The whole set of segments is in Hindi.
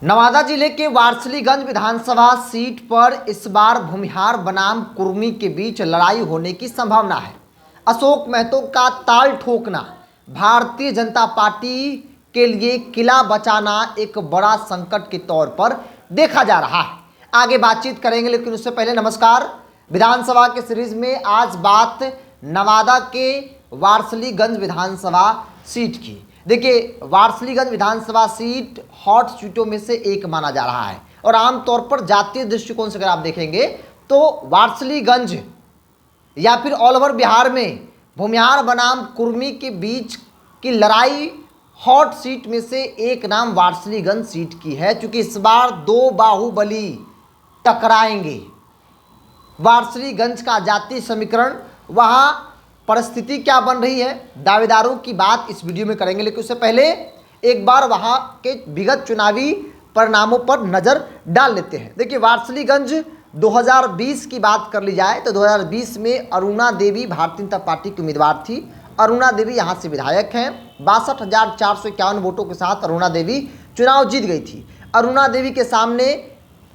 नवादा जिले के वारसलीगंज विधानसभा सीट पर इस बार भूमिहार बनाम कुर्मी के बीच लड़ाई होने की संभावना है। अशोक महतो का ताल ठोकना भारतीय जनता पार्टी के लिए किला बचाना एक बड़ा संकट के तौर पर देखा जा रहा है। आगे बातचीत करेंगे, लेकिन उससे पहले नमस्कार। विधानसभा के सीरीज में आज बात नवादा के वारसलीगंज विधानसभा सीट की। देखिए, वारसलीगंज विधानसभा सीट हॉट सीटों में से एक माना जा रहा है और आमतौर पर जातीय दृष्टिकोण से अगर आप देखेंगे तो वारसलीगंज या फिर ऑल ओवर बिहार में भूमिहार बनाम कुर्मी के बीच की लड़ाई हॉट सीट में से एक नाम वारसलीगंज सीट की है, क्योंकि इस बार दो बाहुबली टकराएंगे। वारसलीगंज का जातीय समीकरण, वहाँ परिस्थिति क्या बन रही है, दावेदारों की बात इस वीडियो में करेंगे। लेकिन उससे पहले एक बार वहां के विगत चुनावी परिणामों पर नजर डाल लेते हैं। देखिए, वारसलीगंज 2020 की बात कर ली जाए तो 2020 में अरुणा देवी भारतीय जनता पार्टी की उम्मीदवार थी। अरुणा देवी यहां से विधायक हैं। 62,451 वोटों के साथ अरुणा देवी चुनाव जीत गई थी। अरुणा देवी के सामने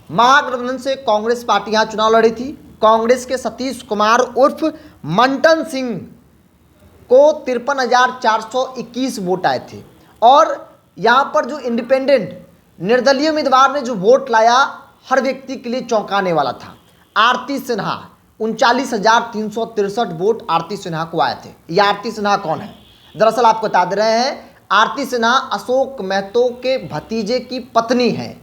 महागठबंधन से कांग्रेस पार्टी यहां चुनाव लड़ी थी। कांग्रेस के सतीश कुमार उर्फ मंटन सिंह को 53,421 वोट आए थे और यहाँ पर जो इंडिपेंडेंट निर्दलीय उम्मीदवार ने जो वोट लाया, हर व्यक्ति के लिए चौंकाने वाला था। आरती सिन्हा 39,363 वोट आरती सिन्हा को आए थे। ये आरती सिन्हा कौन है? दरअसल आपको बता दे रहे हैं, आरती सिन्हा अशोक महतो के भतीजे की पत्नी है।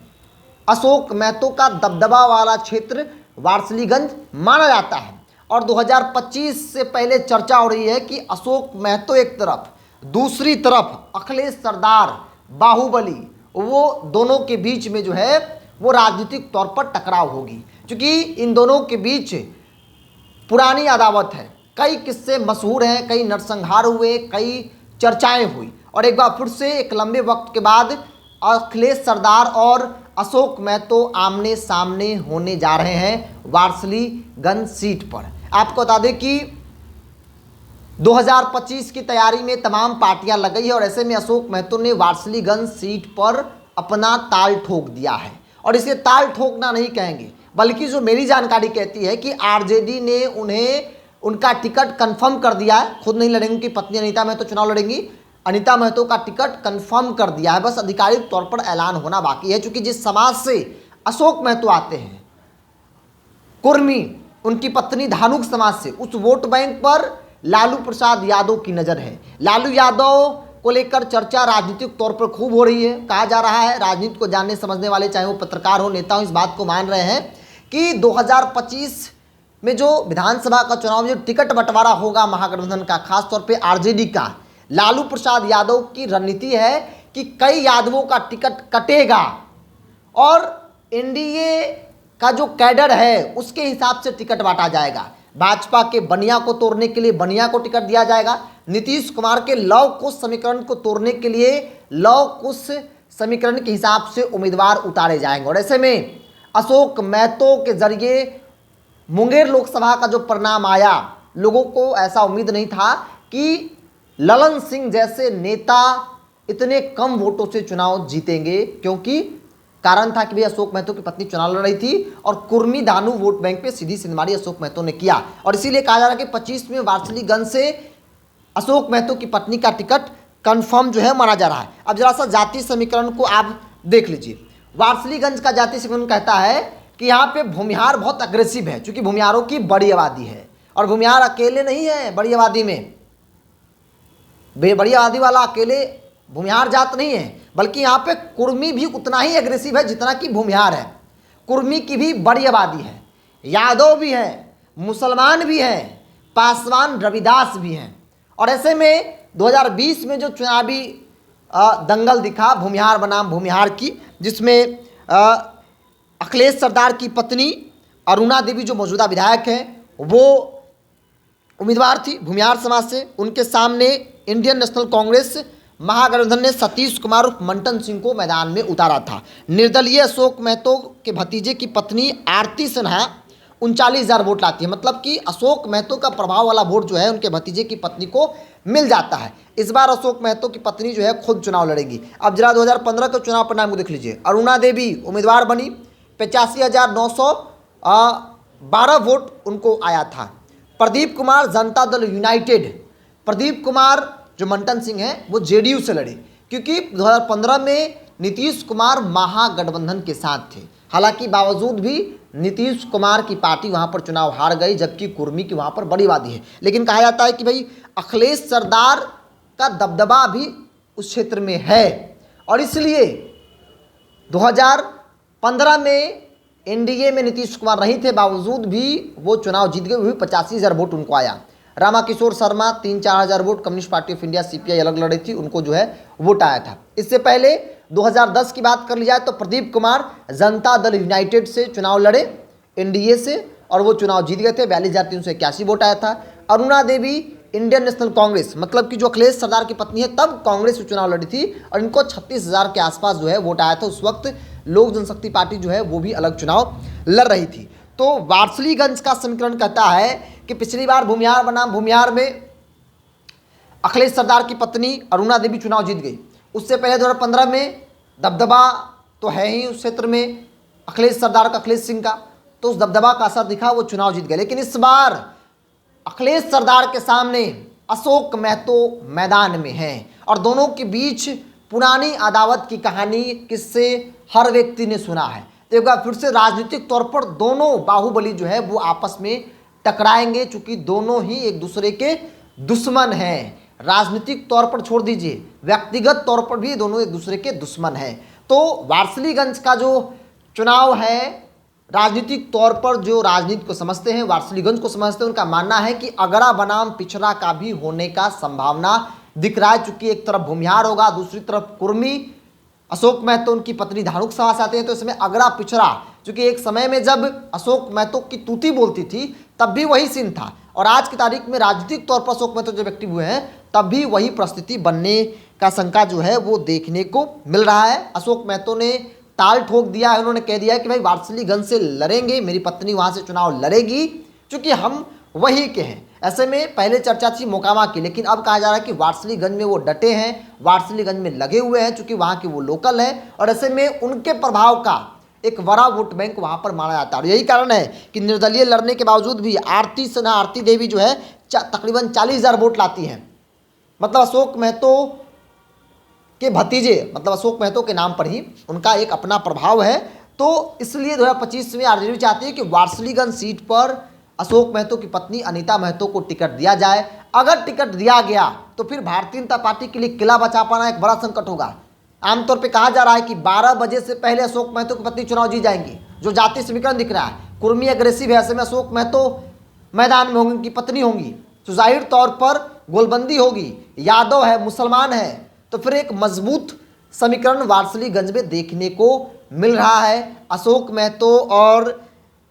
अशोक महतो का दबदबा वाला क्षेत्र वारसलीगंज माना जाता है और 2025 से पहले चर्चा हो रही है कि अशोक महतो एक तरफ, दूसरी तरफ अखिलेश सरदार बाहुबली, वो दोनों के बीच में जो है वो राजनीतिक तौर पर टकराव होगी, क्योंकि इन दोनों के बीच पुरानी अदावत है। कई किस्से मशहूर हैं, कई नरसंहार हुए, कई चर्चाएं हुई और एक बार फिर से एक लंबे वक्त के बाद अखिलेश सरदार और अशोक महतो आमने सामने होने जा रहे हैं वारसलीगंज सीट पर। आपको बता दें कि 2025 की तैयारी में तमाम पार्टियां लग गई है और ऐसे में अशोक महतो ने वारसलीगंज सीट पर अपना ताल ठोक दिया है। और इसे ताल ठोकना नहीं कहेंगे, बल्कि जो मेरी जानकारी कहती है कि आरजेडी ने उन्हें उनका टिकट कंफर्म कर दिया है। खुद नहीं लड़ेंगी, उनकी पत्नी अनीता महतो चुनाव लड़ेंगी। अनीता महतो का टिकट कंफर्म कर दिया है, बस आधिकारिक तौर पर ऐलान होना बाकी है। क्योंकि जिस समाज से अशोक महतो आते हैं, कुर्मी, उनकी पत्नी धानुक समाज से, उस वोट बैंक पर लालू प्रसाद यादव की नज़र है। लालू यादव को लेकर चर्चा राजनीतिक तौर पर खूब हो रही है। कहा जा रहा है, राजनीति को जानने समझने वाले, चाहे वो पत्रकार हो, नेता हो, इस बात को मान रहे हैं कि 2025 में जो विधानसभा का चुनाव, जो टिकट बंटवारा होगा महागठबंधन का, खासतौर पर आरजेडी का, लालू प्रसाद यादव की रणनीति है कि कई यादवों का टिकट कटेगा और एनडीए का जो कैडर है उसके हिसाब से टिकट बांटा जाएगा। भाजपा के बनिया को तोड़ने के लिए बनिया को टिकट दिया जाएगा। नीतीश कुमार के लव कुश समीकरण को तोड़ने के लिए लव कुश समीकरण के हिसाब से उम्मीदवार उतारे जाएंगे। और ऐसे में अशोक महतो के जरिए मुंगेर लोकसभा का जो परिणाम आया, लोगों को ऐसा उम्मीद नहीं था कि ललन सिंह जैसे नेता इतने कम वोटों से चुनाव जीतेंगे, क्योंकि कारण था कि भाई अशोक महतो की पत्नी चुनाव लड़ रही थी और कुर्मी धानु वोट बैंक पे सीधी सिंधमारी अशोक महतो ने किया। और इसीलिए कहा जा रहा है कि 25 में वारसलीगंज से अशोक महतो की पत्नी का टिकट कंफर्म जो है माना जा रहा है। अब जरा सा जातीय समीकरण को आप देख लीजिए। वारसलीगंज का जातीय समीकरण कहता है कि यहाँ पे भूमिहार बहुत अग्रेसिव है, चूंकि भूमिहारों की बड़ी आबादी है और भूमिहार अकेले नहीं है बड़ी आबादी में। बड़ी आबादी वाला अकेले भूमिहार जात नहीं है, बल्कि यहाँ पे कुर्मी भी उतना ही एग्रेसिव है जितना कि भूमिहार है। कुर्मी की भी बड़ी आबादी है, यादव भी है, मुसलमान भी हैं, पासवान रविदास भी हैं। और ऐसे में 2020 में जो चुनावी दंगल दिखा भूमिहार बनाम भूमिहार की, जिसमें अखिलेश सरदार की पत्नी अरुणा देवी जो मौजूदा विधायक हैं, वो उम्मीदवार थी भूमिहार समाज से। उनके सामने इंडियन नेशनल कांग्रेस महागठबंधन ने सतीश कुमार उर्फ मंटन सिंह को मैदान में उतारा था। निर्दलीय अशोक महतो के भतीजे की पत्नी आरती सिन्हा 39,000 वोट लाती है। मतलब कि अशोक महतो का प्रभाव वाला वोट जो है उनके भतीजे की पत्नी को मिल जाता है। इस बार अशोक महतो की पत्नी जो है खुद चुनाव लड़ेगी। अब जरा 2015 के चुनाव परिणाम को देख लीजिए। अरुणा देवी उम्मीदवार बनी, 85,912 वोट उनको आया था। प्रदीप कुमार जनता दल यूनाइटेड, प्रदीप कुमार जो मंटन सिंह हैं वो जेडीयू से लड़े, क्योंकि 2015 में नीतीश कुमार महागठबंधन के साथ थे। हालांकि बावजूद भी नीतीश कुमार की पार्टी वहां पर चुनाव हार गई, जबकि कुर्मी की वहां पर बड़ी आबादी है। लेकिन कहा जाता है कि भाई अखिलेश सरदार का दबदबा भी उस क्षेत्र में है, और इसलिए 2015 में एनडीए में नीतीश कुमार नहीं थे, बावजूद भी वो चुनाव जीत गए। वही 85,000 वोट उनको आया। रामाकिशोर शर्मा 3-4 हज़ार vote, communist party of India CPI अलग लड़ी थी, उनको जो है वोट आया था। इससे पहले 2010 की बात कर ली जाए तो प्रदीप कुमार जनता दल यूनाइटेड से चुनाव लड़े एनडीए से, और वो चुनाव जीत गए थे। 42,381 वोट आया था। अरुणा देवी इंडियन नेशनल कांग्रेस, मतलब कि जो अखिलेश सरदार की पत्नी है, तब कांग्रेस से चुनाव लड़ी थी और इनको 36,000 के आसपास जो है वोट आया था। उस वक्त लोक जनशक्ति पार्टी जो है वो भी अलग चुनाव लड़ रही थी। तो वारसलीगंज का समीकरण कहता है कि पिछली बार भूमिहार बनाम भूमिहार में अखिलेश सरदार की पत्नी अरुणा देवी चुनाव जीत गई। उससे पहले 2015 में दबदबा तो है ही उस क्षेत्र में अखिलेश सरदार का, अखिलेश सिंह का, तो उस दबदबा का असर दिखा, वो चुनाव जीत गए। लेकिन इस बार अखिलेश सरदार के सामने अशोक महतो मैदान में हैं, और दोनों के बीच पुरानी अदावत की कहानी, किससे हर व्यक्ति ने सुना है। तो एक बार फिर से राजनीतिक तौर पर दोनों बाहुबली जो है वो आपस में टकराएंगे, चूंकि दोनों ही एक दूसरे के दुश्मन हैं। राजनीतिक तौर पर छोड़ दीजिए, व्यक्तिगत तौर पर भी दोनों एक दूसरे के दुश्मन हैं। तो वारसलीगंज का जो चुनाव है, राजनीतिक तौर पर जो राजनीति को समझते हैं, वारसलीगंज को समझते हैं, उनका मानना है कि अगरा बनाम पिछड़ा का भी होने का संभावना दिख रहा है। चूंकि एक तरफ भूमिहार होगा, दूसरी तरफ कुर्मी, अशोक महतो उनकी पत्नी धानुक सभा से आते हैं, तो इसमें अगरा पिछड़ा, क्योंकि एक समय में जब अशोक महतो की तूती बोलती थी तब भी वही सीन था, और आज की तारीख में राजनीतिक तौर पर अशोक महतो जब एक्टिव हुए हैं तब भी वही परिस्थिति बनने का शंका जो है वो देखने को मिल रहा है। अशोक महतो ने ताल ठोक दिया है, उन्होंने कह दिया है कि भाई वारसलीगंज से लड़ेंगे, मेरी पत्नी वहाँ से चुनाव लड़ेगी, क्योंकि हम वही के हैं। ऐसे में पहले चर्चा थी मोकामा की, लेकिन अब कहा जा रहा है कि वारसलीगंज में वो डटे हैं, वारसलीगंज में लगे हुए हैं, चूंकि वहाँ के वो लोकल हैं, और ऐसे में उनके प्रभाव का एक बड़ा वोट बैंक वहाँ पर माना जाता है। और यही कारण है कि निर्दलीय लड़ने के बावजूद भी आरती देवी जो है तकरीबन 40,000 वोट लाती हैं। मतलब अशोक महतो के भतीजे, मतलब अशोक महतो के नाम पर ही उनका एक अपना प्रभाव है। तो इसलिए 2025 में आरजेडी चाहती है कि वारसलीगंज सीट पर अशोक महतो की पत्नी अनीता महतो को टिकट दिया जाए। अगर टिकट दिया गया तो फिर भारतीय जनता पार्टी के लिए किला बचा पाना एक बड़ा संकट होगा। आमतौर पे कहा जा रहा है कि 12 बजे से पहले अशोक महतो की पत्नी चुनाव जीत जाएंगी, जो जातीय समीकरण दिख रहा है। कुर्मी अग्रेसिव है, ऐसे में अशोक महतो मैदान में होंगी, उनकी पत्नी होंगी, तो जाहिर तौर पर गोलबंदी होगी। यादव है, मुसलमान है, तो फिर एक मजबूत समीकरण वारसलीगंज में देखने को मिल रहा है। अशोक महतो और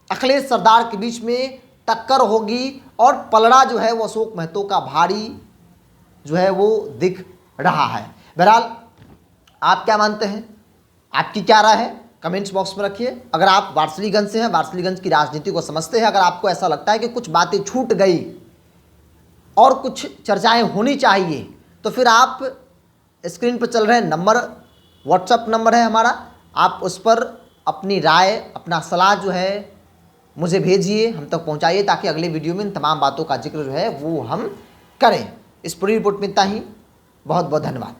अखिलेश सरदार के बीच में टक्कर होगी, और पलड़ा जो है वो अशोक महतो का भारी जो है वो दिख रहा है। बहरहाल आप क्या मानते हैं, आपकी क्या राय है, कमेंट्स बॉक्स में रखिए। अगर आप वारसलीगंज से हैं, वारसलीगंज की राजनीति को समझते हैं, अगर आपको ऐसा लगता है कि कुछ बातें छूट गई और कुछ चर्चाएं होनी चाहिए, तो फिर आप स्क्रीन पर चल रहे नंबर, व्हाट्सएप नंबर है हमारा, आप उस पर अपनी राय, अपना सलाह जो है मुझे भेजिए, हम तक पहुंचाइए, ताकि अगले वीडियो में इन तमाम बातों का जिक्र जो है वो हम करें। इस पूरी रिपोर्ट में इतना ही। बहुत बहुत धन्यवाद।